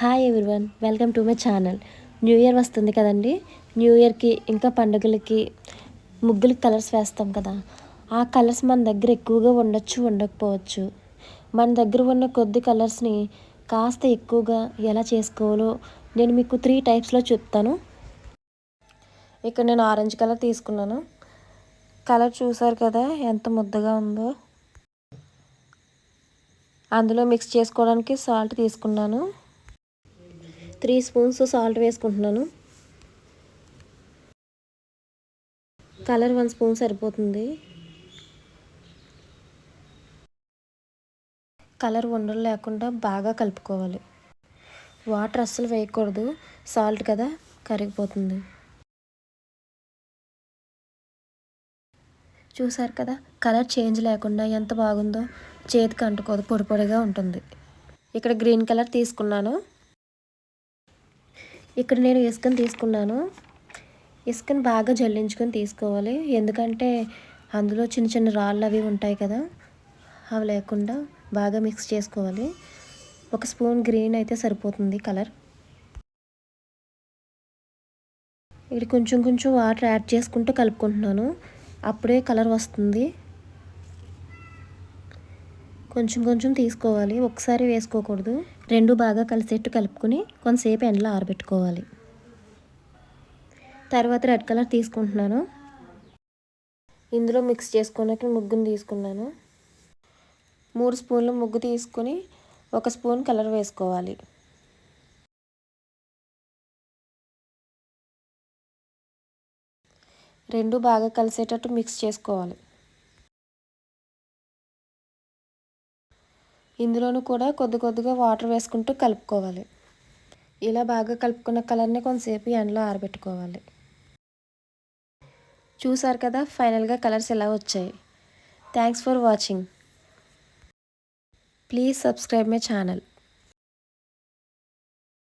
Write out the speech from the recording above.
Hi everyone, welcome to my channel. New year వస్తుంది కదండి. New ఇయర్కి ఇంకా పండుగలకి ముగ్గులకి కలర్స్ వేస్తాం కదా. ఆ కలర్స్ మన దగ్గర ఎక్కువగా ఉండొచ్చు, ఉండకపోవచ్చు. మన దగ్గర ఉన్న కొద్ది కలర్స్ని కాస్త ఎక్కువగా ఎలా చేసుకోవాలో నేను మీకు 3 టైప్స్లో చెప్తాను. ఇక్కడ నేను ఆరెంజ్ కలర్ తీసుకున్నాను. కలర్ చూసారు కదా ఎంత ముద్దగా ఉందో. అందులో మిక్స్ చేసుకోవడానికి సాల్ట్ తీసుకున్నాను. 3 స్పూన్స్ సాల్ట్ వేసుకుంటున్నాను. కలర్ 1 స్పూన్ సరిపోతుంది. కలర్ ఉండలు లేకుండా బాగా కలుపుకోవాలి. వాటర్ అస్సలు వేయకూడదు, సాల్ట్ కదా కరిగిపోతుంది. చూసారు కదా కలర్ చేంజ్ లేకుండా ఎంత బాగుందో. చేతికి అంటుకోదు, పొడి పొడిగా ఉంటుంది. ఇక్కడ గ్రీన్ కలర్ తీసుకున్నాను. ఇక్కడ నేను ఇసుకని తీసుకున్నాను. ఇసుకని బాగా జల్లించుకొని తీసుకోవాలి, ఎందుకంటే అందులో చిన్న చిన్న రాళ్ళు అవి ఉంటాయి కదా, అవి లేకుండా బాగా మిక్స్ చేసుకోవాలి. 1 స్పూన్ గ్రీన్ అయితే సరిపోతుంది కలర్. ఇక్కడ కొంచెం కొంచెం వాటర్ యాడ్ చేసుకుంటూ కలుపుకుంటున్నాను, అప్పుడే కలర్ వస్తుంది. కొంచెం కొంచెం తీసుకోవాలి, ఒకసారి వేసుకోకూడదు. రెండు బాగా కలిసేట్టు కలుపుకొని కొంతసేపు ఎండలో ఆరబెట్టుకోవాలి. తర్వాత రెడ్ కలర్ తీసుకుంటున్నాను. ఇందులో మిక్స్ చేసుకోవడానికి ముగ్గుని తీసుకున్నాను. 3 స్పూన్లు ముగ్గు తీసుకొని 1 స్పూన్ కలర్ వేసుకోవాలి. రెండు బాగా కలిసేటట్టు మిక్స్ చేసుకోవాలి. ఇందులోనూ కూడా కొద్ది కొద్దిగా వాటర్ వేసుకుంటూ కలుపుకోవాలి. ఇలా బాగా కలుపుకున్న కలర్ని కొంతసేపు ఎండలో ఆరబెట్టుకోవాలి. చూసారు కదా ఫైనల్గా కలర్స్ ఎలా వచ్చాయి. Thanks for watching. Please subscribe my channel.